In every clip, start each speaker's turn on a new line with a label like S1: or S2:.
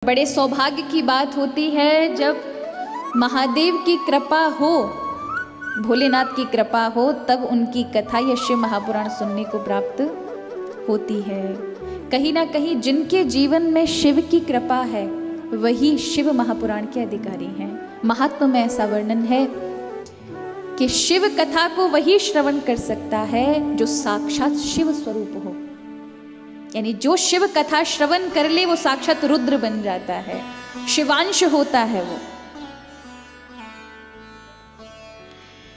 S1: बड़े सौभाग्य की बात होती है जब महादेव की कृपा हो, भोलेनाथ की कृपा हो, तब उनकी कथा या शिव महापुराण सुनने को प्राप्त होती है। कहीं ना कहीं जिनके जीवन में शिव की कृपा है वही शिव महापुराण के अधिकारी हैं। महात्मा में ऐसा वर्णन है कि शिव कथा को वही श्रवण कर सकता है जो साक्षात शिव स्वरूप हो, यानी जो शिव कथा श्रवण कर ले वो साक्षात रुद्र बन जाता है, शिवांश होता है वो।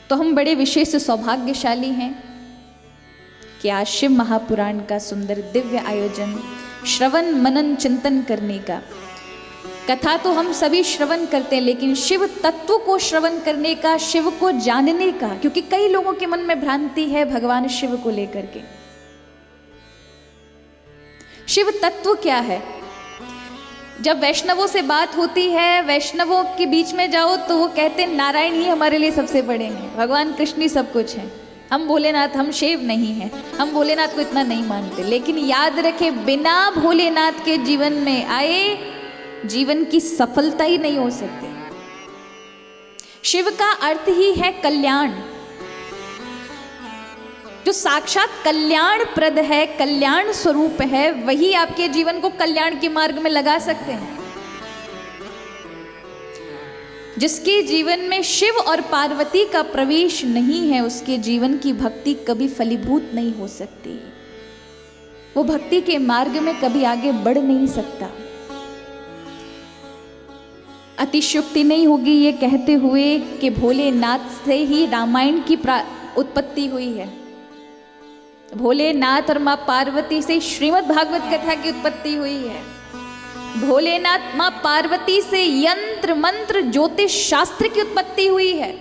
S1: तो हम बड़े विशेष सौभाग्यशाली हैं कि आज शिव महापुराण का सुंदर दिव्य आयोजन श्रवण मनन चिंतन करने का। कथा तो हम सभी श्रवण करते हैं, लेकिन शिव तत्व को श्रवण करने का, शिव को जानने का, क्योंकि कई लोगों के मन में भ्रांति है भगवान शिव को लेकर के। शिव तत्व क्या है? जब वैष्णवों से बात होती है, वैष्णवों के बीच में जाओ तो वो कहते हैं नारायण ही हमारे लिए सबसे बड़े हैं, भगवान कृष्ण ही सब कुछ है, हम भोलेनाथ, हम शिव नहीं हैं, हम भोलेनाथ को इतना नहीं मानते। लेकिन याद रखे, बिना भोलेनाथ के जीवन में आए जीवन की सफलता ही नहीं हो सकती। शिव का अर्थ ही है कल्याण, जो साक्षात कल्याण प्रद है, कल्याण स्वरूप है, वही आपके जीवन को कल्याण के मार्ग में लगा सकते हैं। जिसके जीवन में शिव और पार्वती का प्रवेश नहीं है, उसके जीवन की भक्ति कभी फलीभूत नहीं हो सकती, वो भक्ति के मार्ग में कभी आगे बढ़ नहीं सकता। अतिशयोक्ति नहीं होगी ये कहते हुए कि भोलेनाथ से ही रामायण की उत्पत्ति हुई है, भोलेनाथ और माँ पार्वती से श्रीमद् भागवत कथा की उत्पत्ति हुई है, भोलेनाथ माँ पार्वती से यंत्र मंत्र ज्योतिष शास्त्र की उत्पत्ति हुई है,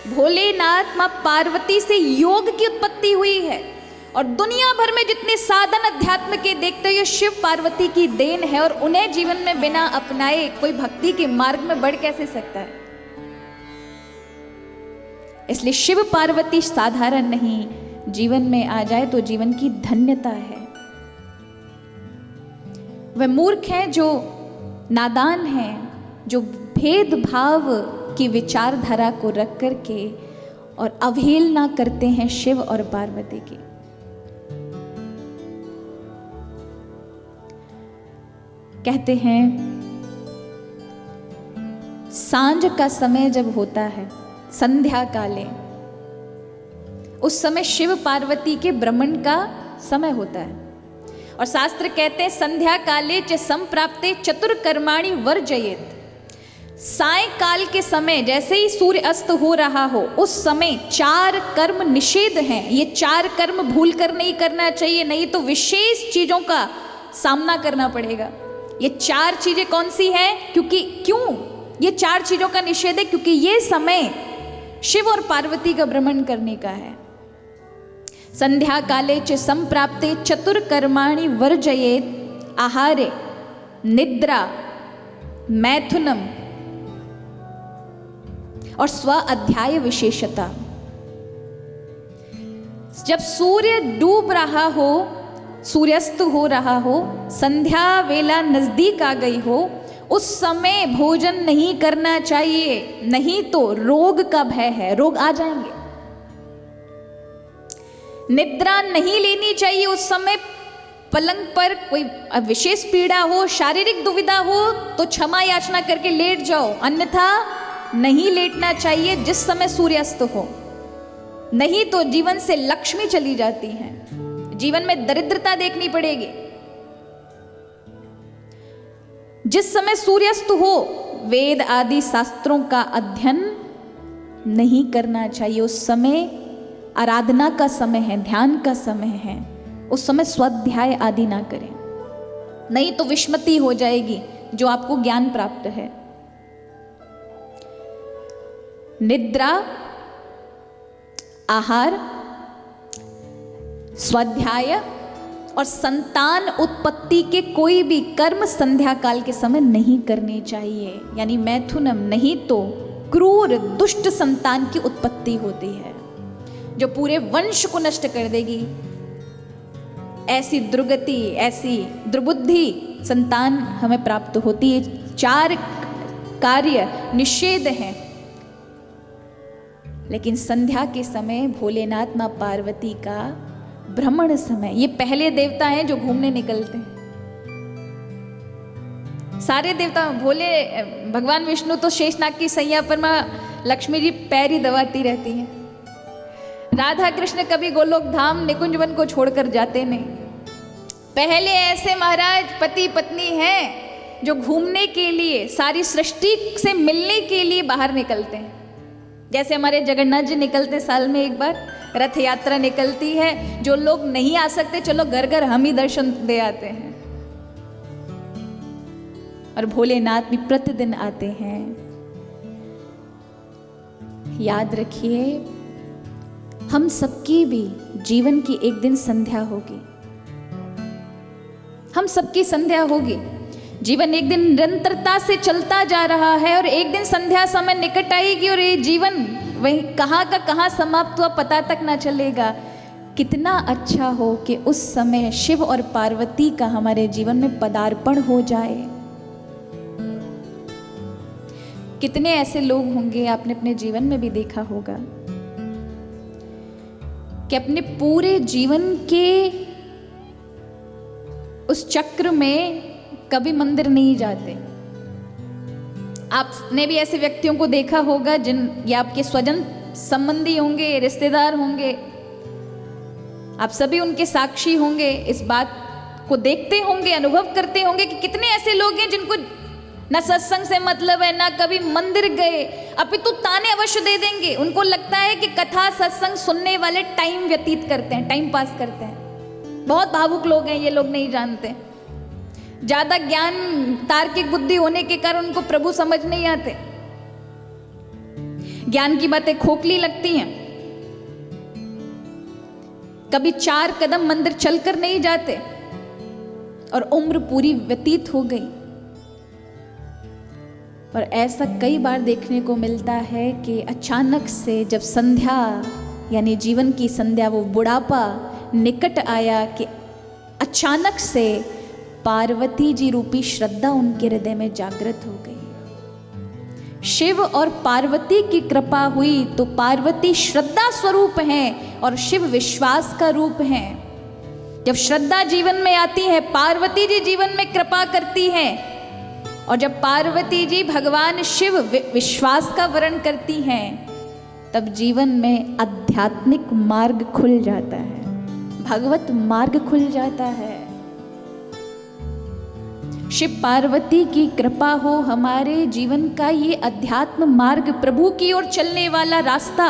S1: भोलेनाथ माँ पार्वती से योग की उत्पत्ति हुई है। और दुनिया भर में जितने साधन अध्यात्म के देखते हो ये शिव पार्वती की देन है, और उन्हें जीवन में बिना अपनाए कोई भक्ति के मार्ग में बढ़ कैसे सकता है? इसलिए शिव पार्वती साधारण नहीं, जीवन में आ जाए तो जीवन की धन्यता है। वह मूर्ख हैं जो नादान हैं, जो भेदभाव की विचारधारा को रख करके और अवहेलना करते हैं शिव और पार्वती की। कहते हैं सांझ का समय जब होता है, संध्या काले, उस समय शिव पार्वती के ब्रह्मण का समय होता है। और शास्त्र कहते हैं संध्या काले च संप्राप्ते चतुर्कर्माणि वर्जयेत। सायंकाल के समय जैसे ही सूर्य अस्त हो रहा हो, उस समय 4 कर्म निषेध हैं। ये 4 कर्म भूल कर नहीं करना चाहिए, नहीं तो विशेष चीजों का सामना करना पड़ेगा। ये 4 चीजें कौन सी हैं? क्यों ये 4 चीजों का निषेध है? क्योंकि ये समय शिव और पार्वती का भ्रमण करने का है। संध्या काले च संप्राप्ते चतुर्कर्माणि वर्जयेत। आहारे, निद्रा, मैथुनम और स्व अध्याय विशेषता। जब सूर्य डूब रहा हो, सूर्यास्त हो रहा हो, संध्या वेला नजदीक आ गई हो, उस समय भोजन नहीं करना चाहिए, नहीं तो रोग का भय है, रोग आ जाएंगे। निद्रा नहीं लेनी चाहिए उस समय, पलंग पर कोई विशेष पीड़ा हो, शारीरिक दुविधा हो तो क्षमा याचना करके लेट जाओ, अन्यथा नहीं लेटना चाहिए जिस समय सूर्यास्त हो, नहीं तो जीवन से लक्ष्मी चली जाती है, जीवन में दरिद्रता देखनी पड़ेगी। जिस समय सूर्यास्त हो, वेद आदि शास्त्रों का अध्ययन नहीं करना चाहिए, उस समय आराधना का समय है, ध्यान का समय है, उस समय स्वाध्याय आदि ना करें, नहीं तो विस्मृति हो जाएगी जो आपको ज्ञान प्राप्त है। निद्रा, आहार, स्वाध्याय और संतान उत्पत्ति के कोई भी कर्म संध्या काल के समय नहीं करने चाहिए, यानी मैथुनम, नहीं तो क्रूर दुष्ट संतान की उत्पत्ति होती है जो पूरे वंश को नष्ट कर देगी। ऐसी दुर्गति, ऐसी दुर्बुद्धि संतान हमें प्राप्त होती है। 4 कार्य निषेध हैं, लेकिन संध्या के समय भोलेनाथ माँ पार्वती का भ्रमण समय, ये पहले देवता हैं जो घूमने निकलते हैं। सारे देवता, भोले भगवान विष्णु तो शेषनाग की सैया पर माँ लक्ष्मी जी पैर ही दबाती रहती हैं। राधा कृष्ण कभी गोलोक धाम निकुंज वन को छोड़कर जाते नहीं। पहले ऐसे महाराज पति पत्नी हैं जो घूमने के लिए, सारी सृष्टि से मिलने के लिए बाहर निकलते हैं। जैसे हमारे जगन्नाथ जी निकलते साल में एक बार, रथ यात्रा निकलती है। जो लोग नहीं आ सकते, चलो घर घर हम ही दर्शन दे आते हैं। और भोलेनाथ भी प्रतिदिन आते हैं। याद रखिए, हम सबकी भी जीवन की एक दिन संध्या होगी। हम सबकी संध्या होगी। जीवन एक दिन निरंतरता से चलता जा रहा है और एक दिन संध्या समय निकट आएगी और ये जीवन वही कहाँ का कहाँ समाप्त हुआ पता तक ना चलेगा। कितना अच्छा हो कि उस समय शिव और पार्वती का हमारे जीवन में पदार्पण हो जाए। कितने ऐसे लोग होंगे, आपने अपने जीवन में भी देखा होगा, कि अपने पूरे जीवन के उस चक्र में कभी मंदिर नहीं जाते। आपने भी ऐसे व्यक्तियों को देखा होगा जिन, या आपके स्वजन संबंधी होंगे, रिश्तेदार होंगे, आप सभी उनके साक्षी होंगे, इस बात को देखते होंगे, अनुभव करते होंगे कि कितने ऐसे लोग हैं जिनको ना सत्संग से मतलब है, ना कभी मंदिर गए, अपितु ताने अवश्य दे देंगे। उनको लगता है कि कथा सत्संग सुनने वाले टाइम व्यतीत करते हैं, टाइम पास करते हैं। बहुत भावुक लोग हैं ये लोग, नहीं जानते। ज्यादा ज्ञान, तार्किक बुद्धि होने के कारण उनको प्रभु समझ नहीं आते। ज्ञान की बातें खोखली लगती हैं। कभी 4 कदम मंदिर चलकर नहीं जाते और उम्र पूरी व्यतीत हो गई। और ऐसा कई बार देखने को मिलता है कि अचानक से जब संध्या यानी जीवन की संध्या, वो बुढ़ापा निकट आया, कि अचानक से पार्वती जी रूपी श्रद्धा उनके हृदय में जागृत हो गई। शिव और पार्वती की कृपा हुई तो पार्वती श्रद्धा स्वरूप हैं और शिव विश्वास का रूप हैं। जब श्रद्धा जीवन में आती है, पार्वती जी जीवन में कृपा करती हैं, और जब पार्वती जी भगवान शिव विश्वास का वर्ण करती हैं, तब जीवन में आध्यात्मिक मार्ग खुल जाता है, भगवत मार्ग खुल जाता है। शिव पार्वती की कृपा हो, हमारे जीवन का ये अध्यात्म मार्ग, प्रभु की ओर चलने वाला रास्ता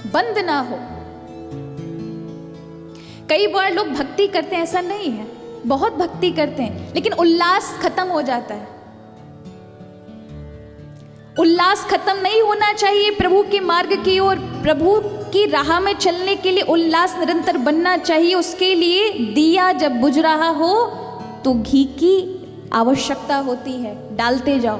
S1: बंद ना हो। कई बार लोग भक्ति करते हैं, ऐसा नहीं है, बहुत भक्ति करते हैं, लेकिन उल्लास खत्म हो जाता है। उल्लास खत्म नहीं होना चाहिए प्रभु के मार्ग की ओर। प्रभु की राह में चलने के लिए उल्लास निरंतर बनना चाहिए। उसके लिए दिया जब बुझ रहा हो तो घी की आवश्यकता होती है, डालते जाओ।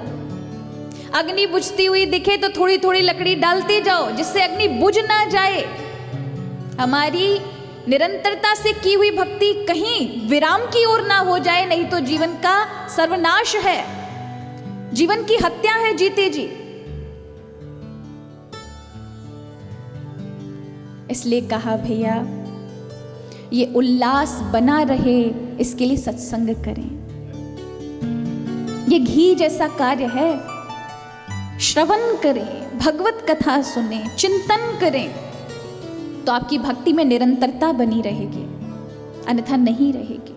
S1: अग्नि बुझती हुई दिखे तो थोड़ी थोड़ी लकड़ी डालते जाओ, जिससे अग्नि बुझ ना जाए। हमारी निरंतरता से की हुई भक्ति कहीं विराम की ओर ना हो जाए, नहीं तो जीवन का सर्वनाश है, जीवन की हत्या है जीते जी। इसलिए कहा भैया, ये उल्लास बना रहे, इसके लिए सत्संग करें। ये घी जैसा कार्य है। श्रवण करें, भगवत कथा सुने, चिंतन करें, तो आपकी भक्ति में निरंतरता बनी रहेगी, अन्यथा नहीं रहेगी।